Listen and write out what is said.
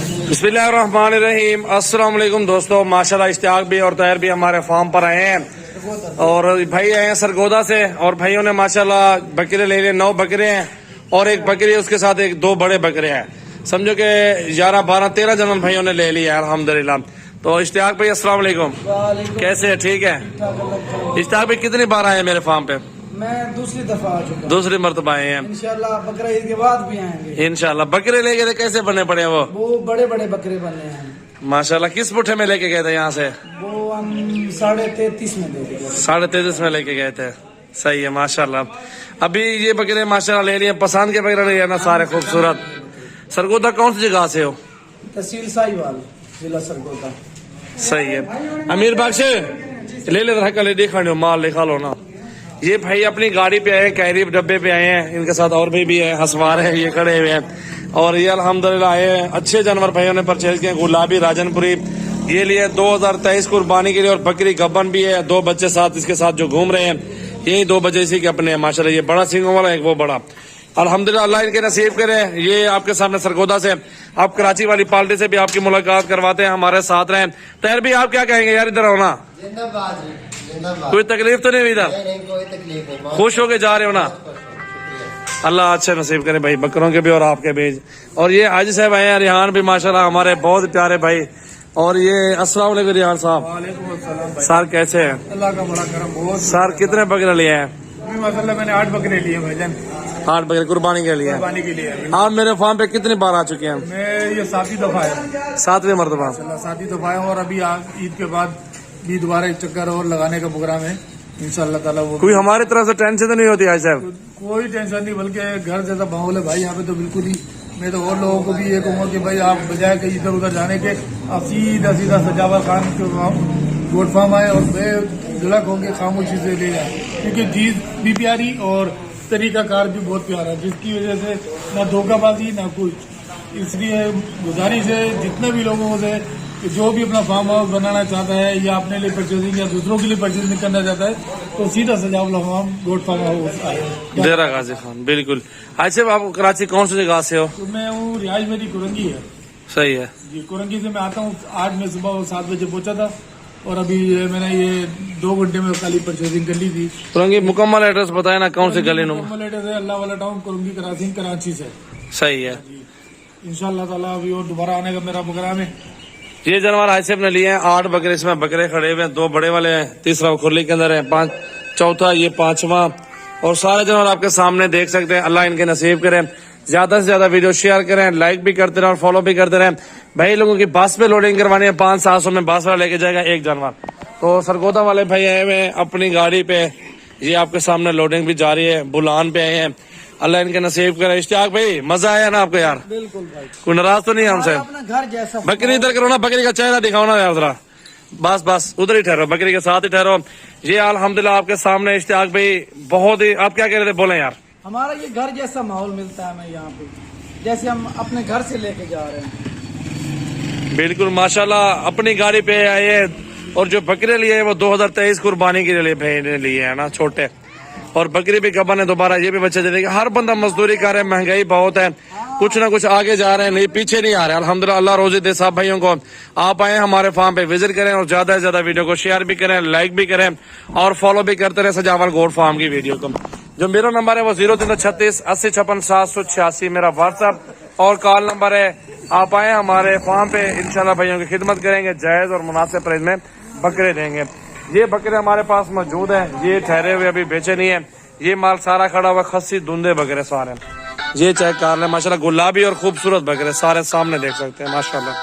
बिस्मिल्लाहिर्रहमानिर्रहीम। अस्सलाम वालेकुम दोस्तों, माशाल्लाह इश्तियाक भी और तैर भी हमारे फार्म पर आए हैं और भाई आए हैं सरगोदा से और भाइयों ने माशाल्लाह बकरे ले लिए। 9 बकरे हैं और एक बकरी उसके साथ 2 बड़े बकरे हैं। समझो कि 11, 12, 13 जनन भाइयों ने ले लिया अल्हम्दुलिल्लाह। तो इश्तियाक भाई अस्सलाम वालेकुम, कैसे है? ठीक है। इश्तियाक भाई कितनी बार आए हैं मेरे फार्म पे? मैं दूसरी दफा आ चुका हूं। दूसरी मर्तबा आए हैं। इंशाल्लाह बकरा ईद के बाद भी आएंगे इंशाल्लाह। बकरे लेके थे, कैसे बने पड़े वो बड़े बड़े बकरे बने हैं माशाल्लाह। किस मुठ्ठे में लेके गए थे यहाँ से? वो हम 33.5 में दे दिए। 33.5 में लेके गए थे। सही है माशाल्लाह। अभी ये बकरे माशाल्लाह ले लिए, पसंद के बकरे ले ना सारे खूबसूरत। सरगोदा कौन सी जगह से हो? तहसील साहिवाल, जिला सरगोदा। सही है। अमीर बाग से ले ले कल देखा माल लिखा लो ना। ये भाई अपनी गाड़ी पे आए, कैरी डब्बे पे आए हैं। इनके साथ और भी है, हंसवार है, ये खड़े हुए हैं और ये अल्हम्दुलिल्लाह आए हैं। अच्छे जानवर भाइयों ने परचेज किए। गुलाबी राजनपुरी ये लिए 2023 कुर्बानी के लिए और बकरी गब्बन भी है। 2 बच्चे साथ इसके साथ जो घूम रहे हैं, यही 2 बच्चे इसी के अपने हैं माशाल्लाह। ये बड़ा सिंगों वाला, एक वो बड़ा। अल्हम्दुलिल्लाह अल्लाह इनके नसीब करे। ये आपके सामने सरगोदा से, आप कराची वाली पार्टी से भी आपकी मुलाकात करवाते हैं, हमारे साथ रहें। तैर भी आप क्या कहेंगे यार, इधर होना कोई तकलीफ तो नहीं हुई इधर? कोई तकलीफ नहीं, खुश होके जा रहे हो ना? अल्लाह अच्छे नसीब करे भाई, बकरों के भी और आपके भी। और ये आज साहब आए हैं, रिहान भी माशाल्लाह हमारे बहुत प्यारे भाई। और ये अस्सलाम वालेकुम रिहान साहब। सर कैसे हैं? अल्लाह का बड़ा करम। बहुत सर कितने बकरे लिए हैं? माशाल्लाह मैंने 8 बकरे लिए भाईजान। 8 बकरे कुर्बानी के लिए? कुर्बानी के लिए। आप मेरे फार्म पे कितनी बार आ चुके हैं? मैं ये 7वीं दफा है। 7वीं मरतबा। 7वीं दफा है और अभी ईद के बाद भी दोबारा एक चक्कर और लगाने का प्रोग्राम है इंशाअल्लाह ताला। वो कोई हमारी तरफ से टेंशन तो नहीं होती आज साहब? कोई टेंशन नहीं, बल्कि घर जैसा माहौल है भाई यहाँ पे तो बिल्कुल ही। मैं तो और लोगों को भी ये कहूँगा कि भाई आप बजाय कहीं इधर उधर जाने के आप सीधा सीधा सजावर खान के गोट फार्म आए और बेधड़क होंगे खामोशी से ले जाए, क्योंकि चीज भी प्यारी और तरीकाकार भी बहुत प्यारा है, जिसकी वजह से ना धोखाबाजी ना कुछ। इसलिए गुजारिश है जितने भी लोगों से कि जो भी अपना फार्म हाउस बनाना चाहता है या अपने लिए परचेजिंग या दूसरों के लिए परचेजिंग करना चाहता है तो सीधा सजावला फार्म गोट फार्म हाउस आए डेरा गाजी खान। बिल्कुल। अच्छा आप कराची कौन सी जगह से हो? तो मैं हूँ, रिहाइश मेरी कुरंगी है। सही है जी, कुरंगी से मैं आता हूँ। 8 में सुबह 7 बजे पहुंचा था और अभी मैंने ये 2 घंटे में खाली परचेजिंग कर ली थी। कुरंगी मुकम्मल एड्रेस बताए ना, कौन सी गली नुमा? मुकम्मल एड्रेस है अल्लाह वाला टाउन, कुरंगी कराची से। सही है। इंशाल्लाह ताला अभी और दोबारा आने का मेरा प्रोग्राम है। ये जानवर आज से अपने लिए हैं 8 बकरे। इसमें बकरे खड़े हुए हैं, 2 बड़े वाले हैं, तीसरा खुरली के अंदर है, 5 चौथा, ये 5वां। और सारे जानवर आपके सामने देख सकते हैं। अल्लाह इनके नसीब करें। ज्यादा से ज्यादा वीडियो शेयर करें, लाइक भी करते रहें और फॉलो भी करते रहें। भाई लोगों की बस पे लोडिंग करवानी है, 500-700 में बस वाला लेके जाएगा एक जानवर। तो सरगोदा वाले भाई आए हुए अपनी गाड़ी पे, ये आपके सामने लोडिंग भी जारी है। बुलान पे आए हैं, अल्लाह इनके नसीब करे। इश्तियाक भाई मजा आया ना आपको यार? बिल्कुल भाई, कोई नाराज तो नहीं हमसे? अपना घर जैसा। बकरी इधर करो ना, बकरी का चेहरा दिखाओ ना यार जरा। बस उधर ही ठहरो, बकरी के साथ ही ठहरो। ये अल्हम्दुलिल्लाह आपके सामने इश्तियाक भाई बहुत ही, आप क्या कह रहे थे, बोले यार? हमारा ये घर जैसा माहौल मिलता है हमें यहाँ पे, जैसे हम अपने घर से लेके जा रहे हैं। बिल्कुल माशाल्लाह। अपनी गाड़ी पे आए और जो बकरे लिए वो 2023 कुर्बानी के लिए भाई लिए है ना, छोटे। और बकरी भी गबन है, दोबारा ये भी बच्चे दे देंगे। हर बंदा मजदूरी कर रहे हैं, महंगाई बहुत है, कुछ ना कुछ आगे जा रहे हैं, नहीं पीछे नहीं आ रहे। अल्हम्दुलिल्लाह अल्लाह रोजी दे साहब भाइयों को। आप आए हमारे फार्म पे विजिट करें और ज्यादा से ज्यादा वीडियो को शेयर भी करें, लाइक भी करें और फॉलो भी करते रहे सजावल गोट फार्म की वीडियो को। जो मेरा नंबर है वो 0336 80 56 786 मेरा व्हाट्सएप और कॉल नंबर है। आप आए हमारे फार्म पे, इंशाल्लाह भाइयों की खिदमत करेंगे, जायज और मुनासिब प्राइस में बकरे देंगे। ये बकरे हमारे पास मौजूद है, ये ठहरे हुए अभी बेचे नहीं है। ये माल सारा खड़ा हुआ, खस्सी धुंधे बकरे सारे। ये चेक कर लें माशाल्लाह, गुलाबी और खूबसूरत बकरे सारे सामने देख सकते हैं माशाल्लाह।